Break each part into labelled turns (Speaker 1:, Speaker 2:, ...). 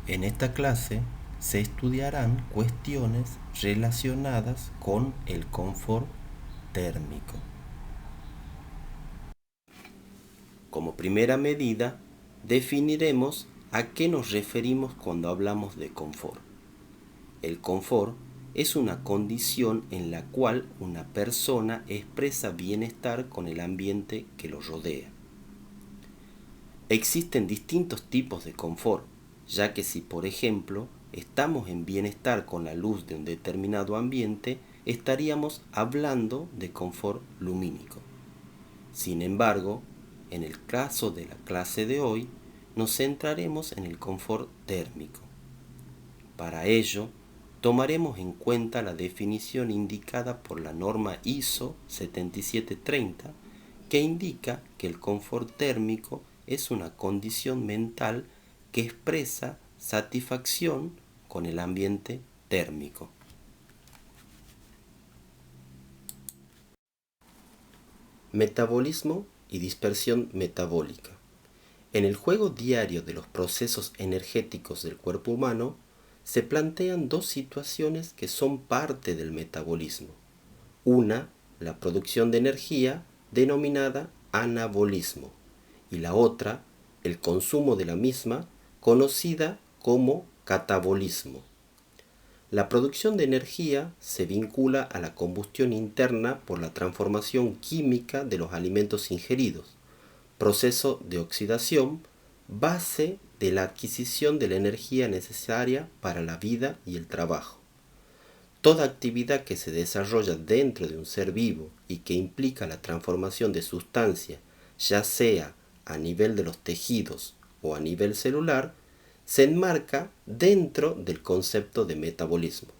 Speaker 1: En esta clase se estudiarán cuestiones relacionadas con el confort térmico. Como primera medida, definiremos a qué nos referimos cuando hablamos de confort. El confort es una condición en la cual una persona expresa bienestar con el ambiente que lo rodea. Existen distintos tipos de confort, ya que si, por ejemplo, estamos en bienestar con la luz de un determinado ambiente, estaríamos hablando de confort lumínico. Sin embargo, en el caso de la clase de hoy, nos centraremos en el confort térmico. Para ello, tomaremos en cuenta la definición indicada por la norma ISO 7730, que indica que el confort térmico es una condición mental que expresa satisfacción con el ambiente térmico. Metabolismo y dispersión metabólica. En el juego diario de los procesos energéticos del cuerpo humano, se plantean dos situaciones que son parte del metabolismo. Una, la producción de energía, denominada anabolismo, y la otra, el consumo de la misma, conocida como catabolismo. La producción de energía se vincula a la combustión interna por la transformación química de los alimentos ingeridos, proceso de oxidación, base de la adquisición de la energía necesaria para la vida y el trabajo. Toda actividad que se desarrolla dentro de un ser vivo y que implica la transformación de sustancia, ya sea a nivel de los tejidos o a nivel celular, se enmarca dentro del concepto de metabolismo.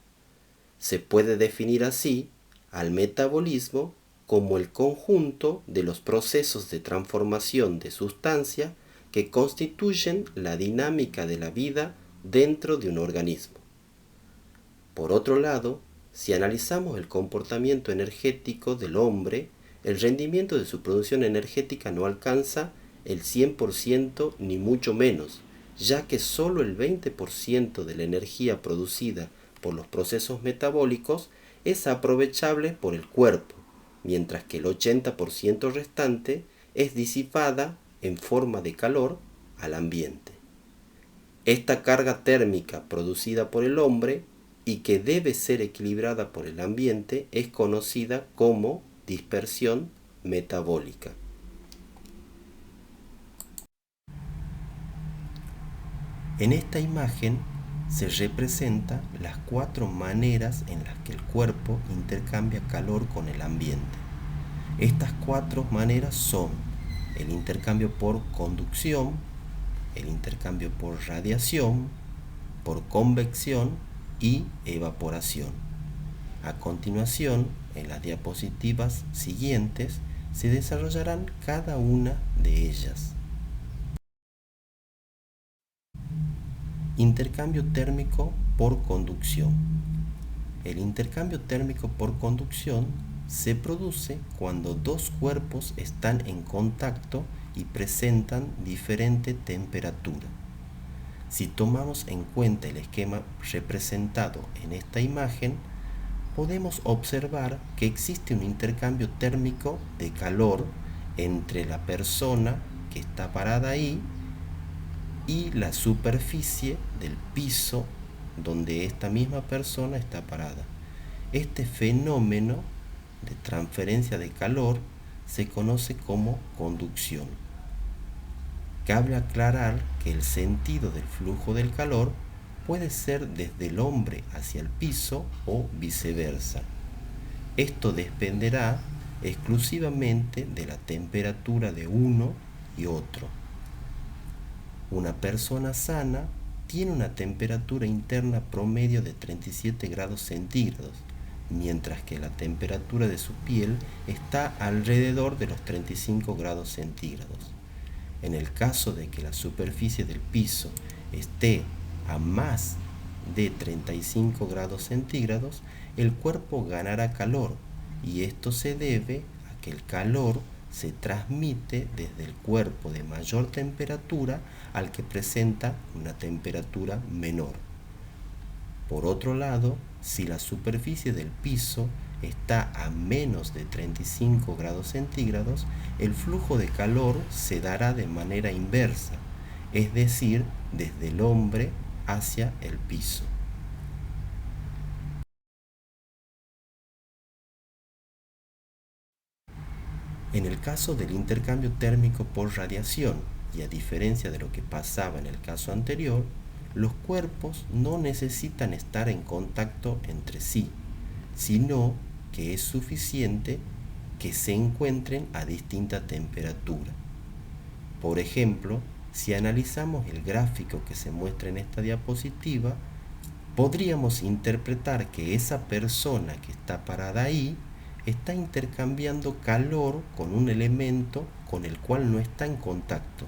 Speaker 1: Se puede definir así al metabolismo como el conjunto de los procesos de transformación de sustancia que constituyen la dinámica de la vida dentro de un organismo. Por otro lado, si analizamos el comportamiento energético del hombre, el rendimiento de su producción energética no alcanza el 100% ni mucho menos, ya que solo el 20% de la energía producida por los procesos metabólicos es aprovechable por el cuerpo, mientras que el 80% restante es disipada en forma de calor al ambiente. Esta carga térmica producida por el hombre y que debe ser equilibrada por el ambiente es conocida como dispersión metabólica. En esta imagen se representan las 4 maneras en las que el cuerpo intercambia calor con el ambiente. Estas 4 maneras son el intercambio por conducción, el intercambio por radiación, por convección y evaporación. A continuación, en las diapositivas siguientes, se desarrollarán cada una de ellas. Intercambio térmico por conducción. El intercambio térmico por conducción se produce cuando dos cuerpos están en contacto y presentan diferente temperatura. Si tomamos en cuenta el esquema representado en esta imagen, podemos observar que existe un intercambio térmico de calor entre la persona que está parada ahí y la superficie del piso donde esta misma persona está parada. Este fenómeno de transferencia de calor se conoce como conducción. Cabe aclarar que el sentido del flujo del calor puede ser desde el hombre hacia el piso o viceversa. Esto dependerá exclusivamente de la temperatura de uno y otro. Una persona sana tiene una temperatura interna promedio de 37 grados centígrados, mientras que la temperatura de su piel está alrededor de los 35 grados centígrados. En el caso de que la superficie del piso esté a más de 35 grados centígrados, el cuerpo ganará calor, y esto se debe a que el calor se transmite desde el cuerpo de mayor temperatura al que presenta una temperatura menor. Por otro lado, si la superficie del piso está a menos de 35 grados centígrados, el flujo de calor se dará de manera inversa, es decir, desde el hombre hacia el piso. En el caso del intercambio térmico por radiación, y a diferencia de lo que pasaba en el caso anterior, los cuerpos no necesitan estar en contacto entre sí, sino que es suficiente que se encuentren a distinta temperatura. Por ejemplo, si analizamos el gráfico que se muestra en esta diapositiva, podríamos interpretar que esa persona que está parada ahí está intercambiando calor con un elemento con el cual no está en contacto.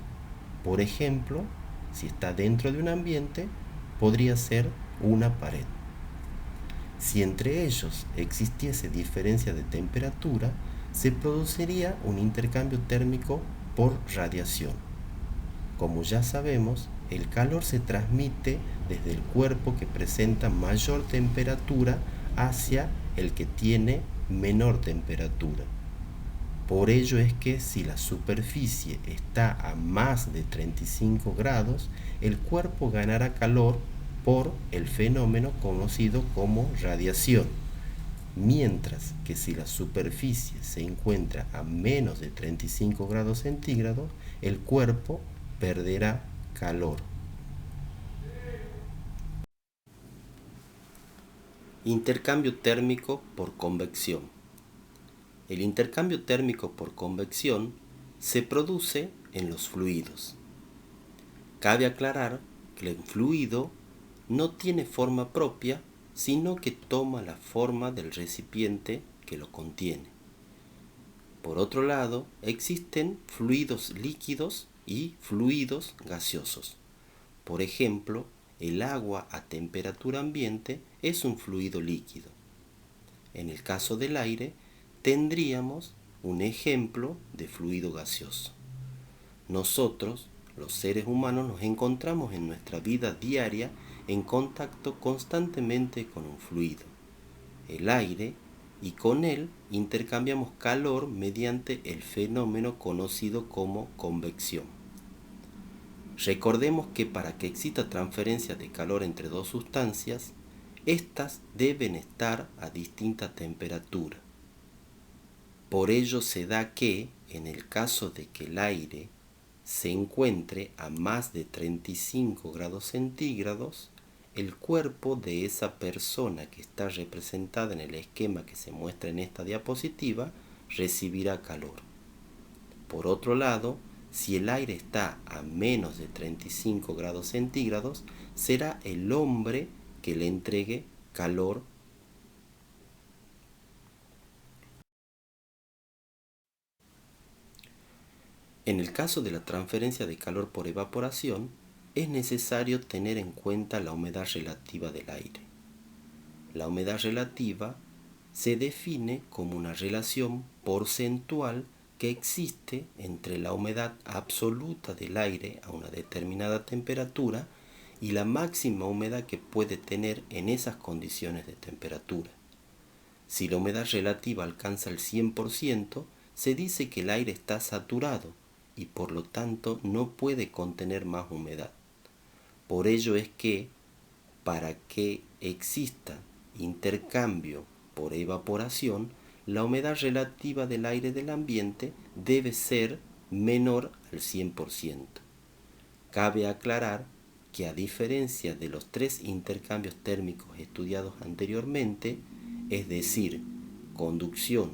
Speaker 1: Por ejemplo, si está dentro de un ambiente, podría ser una pared. Si entre ellos existiese diferencia de temperatura, se produciría un intercambio térmico por radiación. Como ya sabemos, el calor se transmite desde el cuerpo que presenta mayor temperatura hacia el que tiene menor temperatura. Por ello es que si la superficie está a más de 35 grados, el cuerpo ganará calor por el fenómeno conocido como radiación, mientras que si la superficie se encuentra a menos de 35 grados centígrados, el cuerpo perderá calor. Intercambio térmico por convección. El intercambio térmico por convección se produce en los fluidos. Cabe aclarar que el fluido no tiene forma propia, sino que toma la forma del recipiente que lo contiene. Por otro lado, existen fluidos líquidos y fluidos gaseosos. Por ejemplo, el agua a temperatura ambiente es un fluido líquido. En el caso del aire, tendríamos un ejemplo de fluido gaseoso. Nosotros, los seres humanos, nos encontramos en nuestra vida diaria en contacto constantemente con un fluido, el aire, y con él intercambiamos calor mediante el fenómeno conocido como convección. Recordemos que para que exista transferencia de calor entre dos sustancias, éstas deben estar a distinta temperatura. Por ello se da que, en el caso de que el aire se encuentre a más de 35 grados centígrados, el cuerpo de esa persona que está representada en el esquema que se muestra en esta diapositiva recibirá calor. Por otro lado, si el aire está a menos de 35 grados centígrados, será el hombre que le entregue calor. En el caso de la transferencia de calor por evaporación, es necesario tener en cuenta la humedad relativa del aire. La humedad relativa se define como una relación porcentual que existe entre la humedad absoluta del aire a una determinada temperatura y la máxima humedad que puede tener en esas condiciones de temperatura. Si la humedad relativa alcanza el 100%, se dice que el aire está saturado y por lo tanto no puede contener más humedad. Por ello es que, para que exista intercambio por evaporación, la humedad relativa del aire del ambiente debe ser menor al 100%. Cabe aclarar que, a diferencia de los tres intercambios térmicos estudiados anteriormente, es decir, conducción,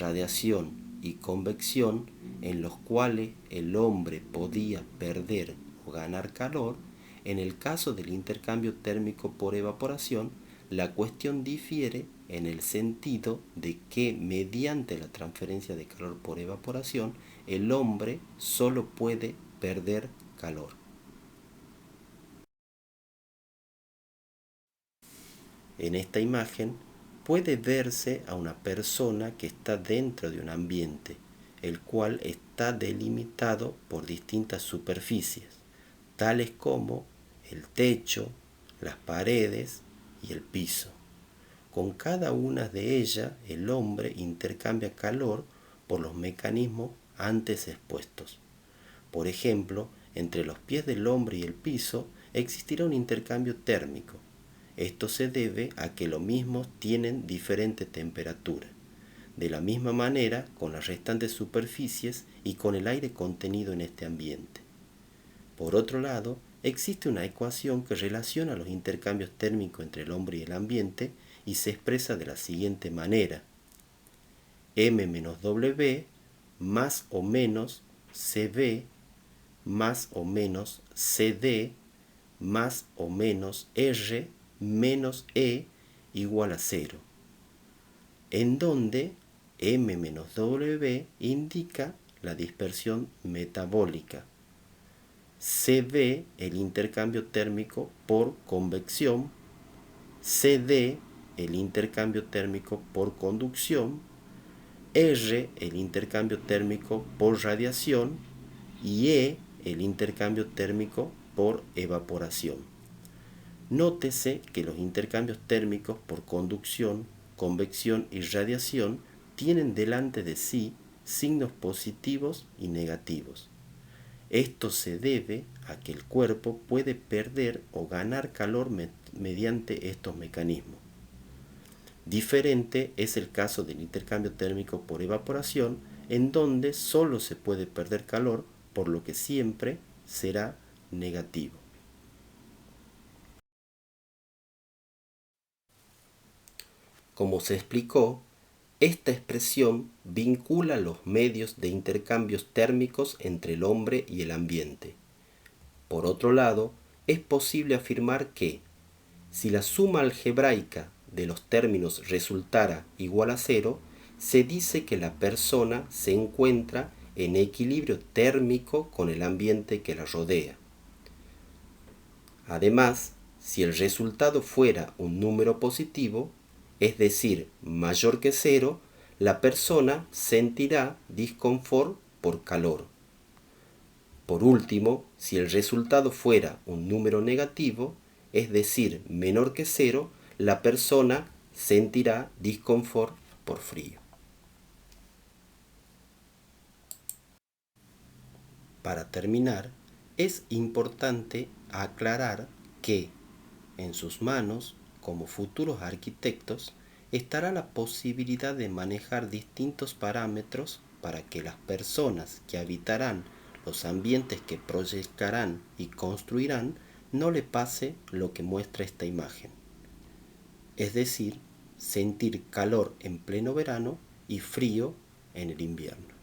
Speaker 1: radiación y convección, en los cuales el hombre podía perder o ganar calor, en el caso del intercambio térmico por evaporación, la cuestión difiere en el sentido de que mediante la transferencia de calor por evaporación, el hombre solo puede perder calor. En esta imagen puede verse a una persona que está dentro de un ambiente, el cual está delimitado por distintas superficies, tales como el techo, las paredes y el piso. Con cada una de ellas el hombre intercambia calor por los mecanismos antes expuestos. Por ejemplo, entre los pies del hombre y el piso existirá un intercambio térmico. Esto se debe a que los mismos tienen diferente temperatura. De la misma manera con las restantes superficies y con el aire contenido en este ambiente. Por otro lado, existe una ecuación que relaciona los intercambios térmicos entre el hombre y el ambiente y se expresa de la siguiente manera: m-w más o menos cv más o menos cd más o menos r menos e igual a 0, en donde m-w indica la dispersión metabólica, cv el intercambio térmico por convección, cd el intercambio térmico por conducción, R el intercambio térmico por radiación y E el intercambio térmico por evaporación. Nótese que los intercambios térmicos por conducción, convección y radiación tienen delante de sí signos positivos y negativos. Esto se debe a que el cuerpo puede perder o ganar calor mediante estos mecanismos. Diferente es el caso del intercambio térmico por evaporación, en donde solo se puede perder calor, por lo que siempre será negativo. Como se explicó, esta expresión vincula los medios de intercambios térmicos entre el hombre y el ambiente. Por otro lado, es posible afirmar que, si la suma algebraica de los términos resultara igual a 0, se dice que la persona se encuentra en equilibrio térmico con el ambiente que la rodea. Además, si el resultado fuera un número positivo, es decir, mayor que 0, la persona sentirá disconfort por calor. Por último, si el resultado fuera un número negativo, es decir, menor que 0, la persona sentirá disconfort por frío. Para terminar, es importante aclarar que en sus manos, como futuros arquitectos, estará la posibilidad de manejar distintos parámetros para que las personas que habitarán los ambientes que proyectarán y construirán no le pase lo que muestra esta imagen, es decir, sentir calor en pleno verano y frío en el invierno.